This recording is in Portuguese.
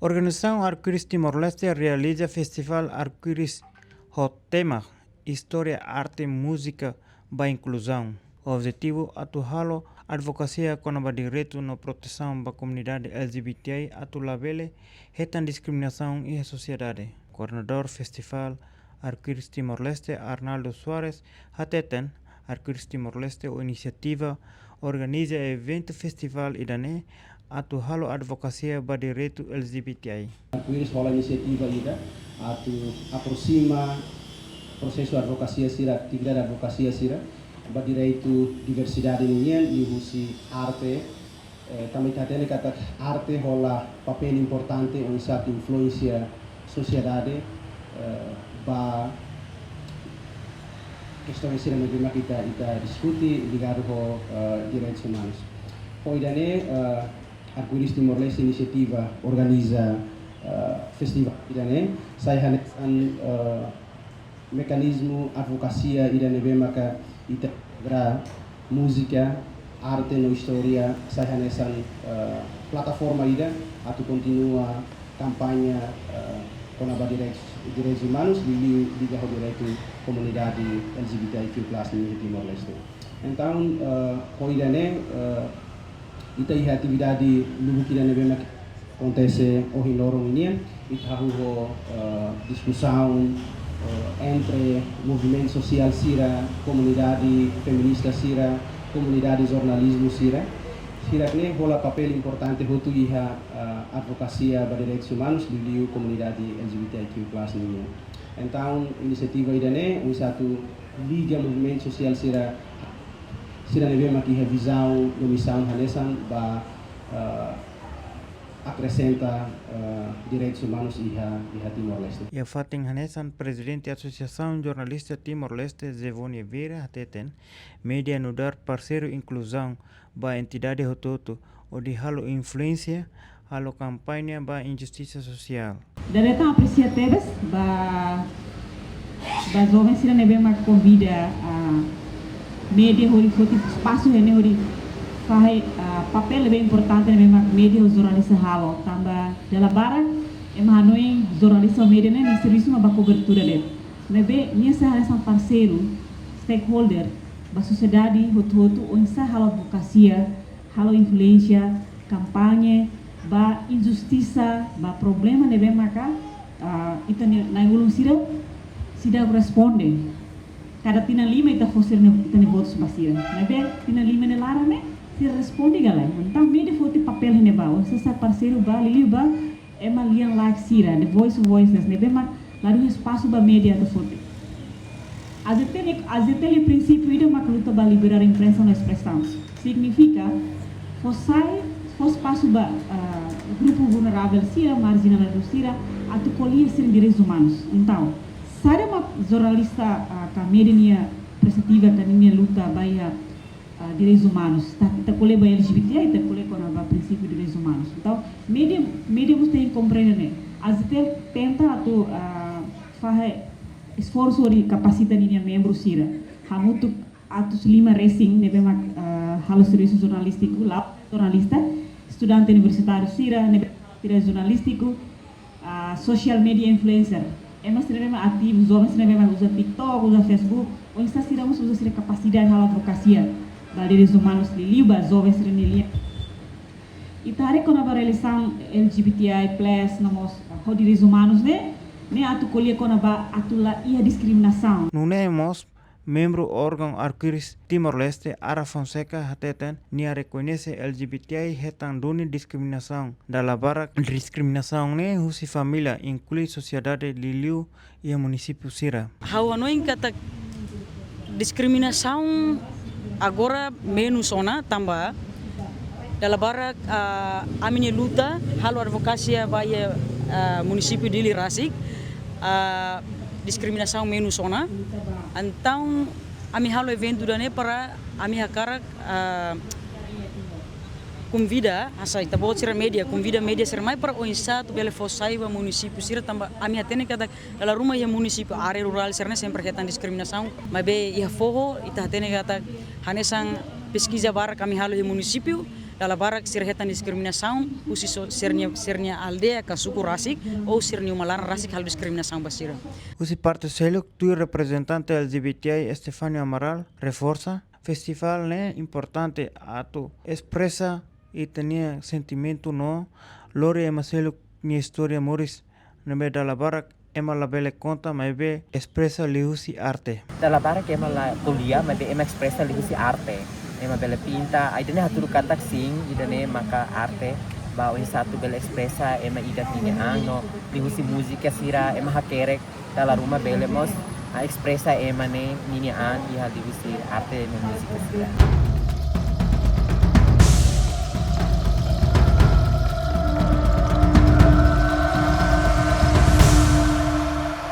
Organização Arco-Íris Timor-Leste realiza Festival Arco-Íris com tema História, Arte, Música e Inclusão. O objetivo é atuar advocacia com o direito na proteção da comunidade LGBTI, atuar a discriminação e a sociedade. Coordenador Festival Arco-Íris Timor-Leste, Arnaldo Soares, hateten Arco-Íris Timor-Leste, a iniciativa organiza evento festival idane atuar a advocacia para direito LGBTI. Arco-Íris rola iniciativa ida aproxima processo advocacia sira, atividade advocacia sira, para direito diversidade ninguém e usi arte. Também tem kata arte rola papel importante em certa influência sociedade para questão sira mesmo kita diskuti ligado com direitos humanos. Hoje Arco-Íris Timor-Leste iniciativa organiza festival idane saya hanesan mekanismo advocacia idane maka integra música arte no história saya hanesan plataforma ida atau continua campanha com a direitos humanos liga ao direito comunidade LGBTIQ+ no Timor-Leste. Então hoje ita iha atividade lugu kida nebe acontece hoje lorong ini ita hubo discussão entre movimento social sira, comunidade feminista sira, comunidade jornalismo sira que rola papel importante hotu iha advocacia para direitos humanos di comunidade LGBTIQ+ ini. Então inisiativa idane satu liga movimento social sira nebe makiha visão no missão hanesan ba acrescenta direitos humanos iha Timor-Leste. E a Fatin Hanesan, presidente da Associação Jornalista Timor-Leste, Zevone Vera, hateten media nudar parceiro inclusão ba entidade hototo o de halo influência halo campanha ba injustiça social. Daretan apreciativas ba jovens sira nebe mak convida a media hori foti espaço hene hori faz papel bem importante na media os jornalistas halo tamba dela bara hanoi jornalista media né serviço uma cobertura dele nebe minha são parceiro stakeholder da sociedade hotu onde halo advocacia halo influência campanha ba injustiça ba problema nebe maka itu na ulung sida responde cada tina lima ita fosse ita votos basira nebe tina lima ne lara ne se responde galera então media foto papel ne ba o sa parceiro ba lili ba é uma linha like sira the voiceless nebe ma lá do espaço ba media da foto azetele princípio ida ma luta ba liberar imprensa na expressão significa fossai espaço ba grupo vulnerável sira marginalizado sira atu colia sira direitos humanos então saya uma jornalista ka media perspectiva ka minha luta baia direitos humanos tá colhe baia LGBT tá colhe com a princípio de direitos humanos então media você tem que compreender né às vezes tenta atu faz esforço de capacita minha membro sira hamutu atu lima racing nebe mak halo serviço jornalístico lá jornalista estudante universitário sira nebe jornalístico social media influencer mas também ativo, os homens também usam TikTok, usam Facebook, ou está tiramos usa capacidade de advocacia da direitos humanos de Liba, os homens também e tá com a relação LGBTI+ nós os direitos humanos né atu colher com a atula e a discriminação. Não é membro órgão Arco-Íris Timor-Leste Ara Fonseca hateten nia reconhece LGBTI hetan duni discriminação da labara discriminação ne husi família inclui sociedade liliu e município Sira. Hawanoin kata discriminação agora menos ona tambah da labara a minha luta halo advocacia vai município de Lirasik discriminação menos ona então a minha halo evento dane para a minha cara convida asa ita bot sira media convida media sira mai para o insato bele fossai wa município sira tamba a minha tene kada dalam rumah ya município área rural sira sempre ketan discriminação mas be ia forro ita tene kata hanesan pesquisa bara kami halo e município dala barak sira hetan diskriminação usi sernia aldeia ka suku rasik ou sernia malana rasik hal diskriminação basira. Usi parte seluk tu representante LGBTI Estefanio Amaral reforça festival né importante atu expressa e tinha sentimento no lori ema seluk ni história moris nebe dala barak ema la bele conta mas be expressa lihusi arte. Dalla bara che la kuliah ma be ema expressa lihusi arte. Ema bele pinta, ai dene haturu katak sing, idane maka arte ba o satu bele expressa ema idat ni ano, lihusi musika sira ema hakerek dalla rumah bele mos a expressa ema ne nini an iha lihusi arte no musika sira.